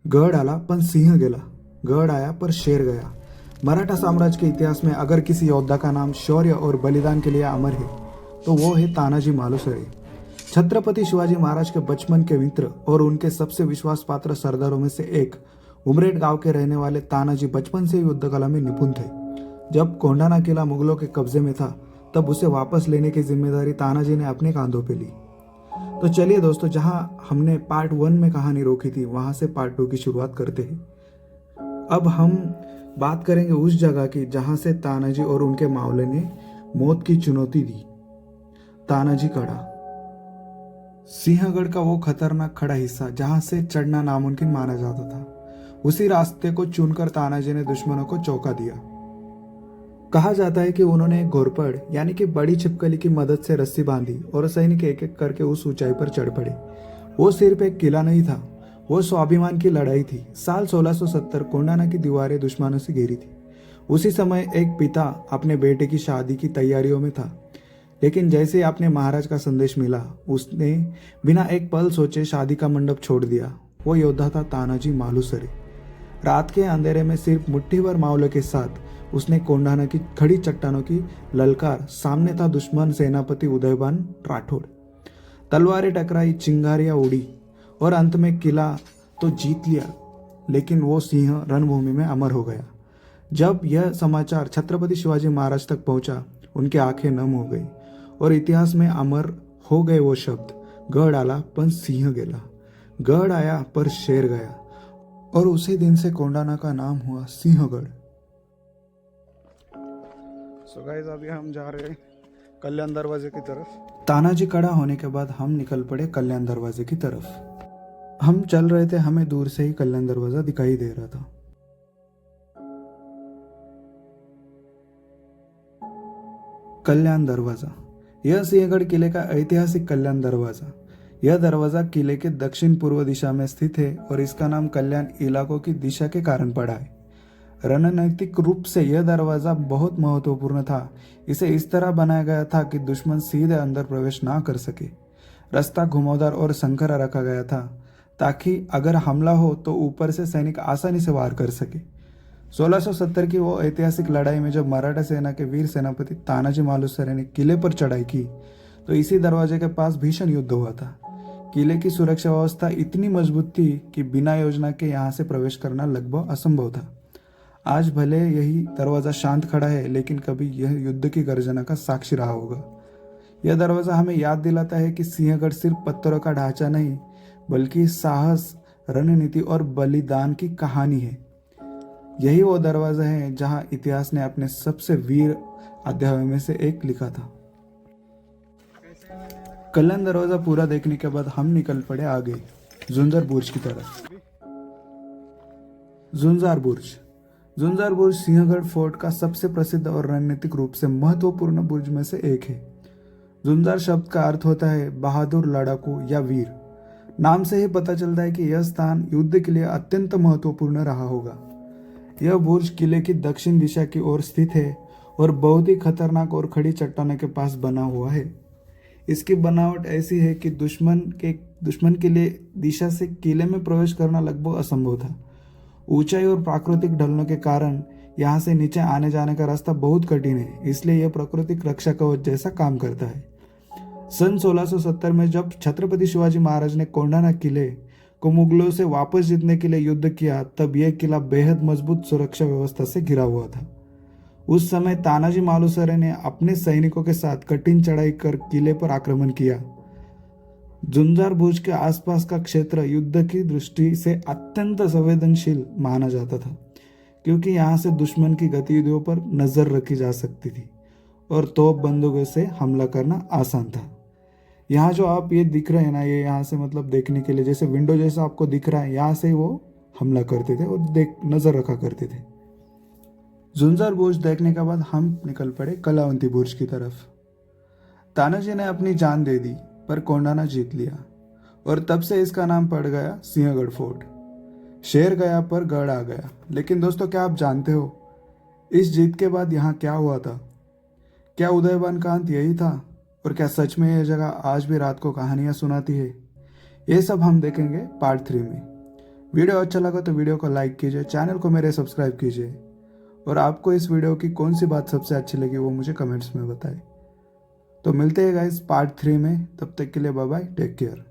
गढ़ आला पण सिंह गेला, गढ़ आया पर शेर गया। मराठा साम्राज्य के इतिहास में अगर किसी योद्धा का नाम शौर्य और बलिदान के लिए अमर है तो वो है तानाजी मालुसरे। छत्रपति शिवाजी महाराज के बचपन के मित्र और उनके सबसे विश्वास पात्र सरदारों में से एक उमरेड गांव के रहने वाले तानाजी बचपन से ही युद्ध कला में निपुण थे। जब कोंडाना किला मुगलों के कब्जे में था तब उसे वापस लेने की जिम्मेदारी तानाजी ने अपने कांधों पे ली। तो चलिए दोस्तों, जहां हमने पार्ट 1 में कहानी रोकी थी वहां से पार्ट 2 की शुरुआत करते हैं। अब हम बात करेंगे उस जगह की जहां से तानाजी और उनके मावले ने मौत की चुनौती दी। तानाजी कड़ा, सिंहगढ़ का वो खतरनाक खड़ा हिस्सा जहां से चढ़ना नामुमकिन माना जाता था, उसी रास्ते को चुनकर तानाजी ने दुश्मनों को चौंका दिया। कहा जाता है कि उन्होंने एक घोरपड़ यानी कि बड़ी छिपकली की मदद से रस्सी बांधी और सैनिक एक एक करके उस ऊंचाई पर चढ़ पड़े। वो सिर्फ एक किला नहीं था, वो स्वाभिमान की लड़ाई थी। साल 1670 कोंडाना की दीवारें दुश्मनों से घेरी थी। उसी समय एक पिता अपने बेटे की शादी की तैयारियों में था, लेकिन जैसे अपने महाराज का संदेश मिला उसने बिना एक पल सोचे शादी का मंडप छोड़ दिया। वो योद्धा था तानाजी मालुसरे। रात के अंधेरे में सिर्फ मुट्ठी भर मावलों के साथ उसने कोंडाना की खड़ी चट्टानों की ललकार, सामने था दुश्मन सेनापति उदयभान राठौड़। तलवारें टकराई, चिंगारियां उड़ी और अंत में किला तो जीत लिया, लेकिन वो सिंह रणभूमि में अमर हो गया। जब यह समाचार छत्रपति शिवाजी महाराज तक पहुंचा, उनकी आंखें नम हो गई और इतिहास में अमर हो गए वो शब्द, गढ़ आला पण सिंह गेला, गढ़ आया पर शेर गया। और उसी दिन से कोंडाना का नाम हुआ सिंहगढ़। सो गाइस, अभी हम जा रहे हैं कल्याण दरवाजे की तरफ। तानाजी कड़ा होने के बाद हम निकल पड़े कल्याण दरवाजे की तरफ। हम चल रहे थे, हमें दूर से ही कल्याण दरवाजा दिखाई दे रहा था। कल्याण दरवाजा, यह सिंहगढ़ किले का ऐतिहासिक कल्याण दरवाजा। यह दरवाजा किले के दक्षिण पूर्व दिशा में स्थित है और इसका नाम कल्याण इलाकों की दिशा के कारण पड़ा है। रणनीतिक रूप से यह दरवाजा बहुत महत्वपूर्ण था। इसे इस तरह बनाया गया था कि दुश्मन सीधे अंदर प्रवेश ना कर सके। रास्ता घुमावदार और संकरा रखा गया था ताकि अगर हमला हो तो ऊपर से सैनिक आसानी से वार कर सके। 1670 की वो ऐतिहासिक लड़ाई में जब मराठा सेना के वीर सेनापति तानाजी मालुसरे ने किले पर चढ़ाई की तो इसी दरवाजे के पास भीषण युद्ध हुआ था। किले की सुरक्षा व्यवस्था इतनी मजबूत थी कि बिना योजना के यहाँ से प्रवेश करना लगभग असंभव था। आज भले यही दरवाजा शांत खड़ा है, लेकिन कभी यह युद्ध की गर्जना का साक्षी रहा होगा। यह दरवाजा हमें याद दिलाता है कि सिंहगढ़ सिर्फ पत्थरों का ढांचा नहीं, बल्कि साहस, रणनीति और बलिदान की कहानी है। यही वो दरवाजा है जहां इतिहास ने अपने सबसे वीर अध्यायों में से एक लिखा था। कल्याण दरवाजा पूरा देखने के बाद हम निकल पड़े आगे झुंझार बुर्ज की तरफ। झुंझार बुर्ज सिंहगढ़ फोर्ट का सबसे प्रसिद्ध और रणनीतिक रूप से महत्वपूर्ण बुर्ज में से एक है। झुंझार शब्द का अर्थ होता है बहादुर, लड़ाकू या वीर। नाम से ही पता चलता है कि यह स्थान युद्ध के लिए अत्यंत महत्वपूर्ण रहा होगा। यह बुर्ज किले की दक्षिण दिशा की ओर स्थित है और बहुत ही खतरनाक और खड़ी चट्टानों के पास बना हुआ है। इसकी बनावट ऐसी है कि दुश्मन के लिए दिशा से किले में प्रवेश करना लगभग असंभव था। ऊंचाई और प्राकृतिक ढलानों के कारण यहाँ से नीचे आने जाने का रास्ता बहुत कठिन है, इसलिए यह प्राकृतिक रक्षा कवच जैसा काम करता है। सन 1670 में जब छत्रपति शिवाजी महाराज ने कोंडाना किले को मुगलों से वापस जीतने के लिए युद्ध किया, तब यह किला बेहद मजबूत सुरक्षा व्यवस्था से घिरा हुआ था। उस समय तानाजी मालुसरे ने अपने सैनिकों के साथ कठिन चढ़ाई कर किले पर आक्रमण किया। झुंझार बुर्ज के आसपास का क्षेत्र युद्ध की दृष्टि से अत्यंत संवेदनशील माना जाता था, क्योंकि यहाँ से दुश्मन की गतिविधियों पर नजर रखी जा सकती थी और तोप बंदूकों से हमला करना आसान था। यहाँ जो आप ये दिख रहे हैं ना, ये यहाँ से मतलब देखने के लिए जैसे विंडो जैसा आपको दिख रहा है, यहाँ से वो हमला करते थे और नजर रखा करते थे। झुंझार बुर्ज देखने के बाद हम निकल पड़े कलावंती बुर्ज की तरफ। तानाजी ने अपनी जान दे दी पर कोंडाना जीत लिया और तब से इसका नाम पड़ गया सिंहगढ़ फोर्ट। शेर गया पर गढ़ आ गया। लेकिन दोस्तों, क्या आप जानते हो इस जीत के बाद यहाँ क्या हुआ था? क्या उदयभान का अंत यही था? और क्या सच में यह जगह आज भी रात को कहानियां सुनाती है? ये सब हम देखेंगे पार्ट 3 में। वीडियो अच्छा लगा तो वीडियो को लाइक कीजिए, चैनल को मेरे सब्सक्राइब कीजिए और आपको इस वीडियो की कौन सी बात सबसे अच्छी लगी वो मुझे कमेंट्स में बताएं। तो मिलते हैं गाइस पार्ट 3 में, तब तक के लिए बाय बाय, टेक केयर।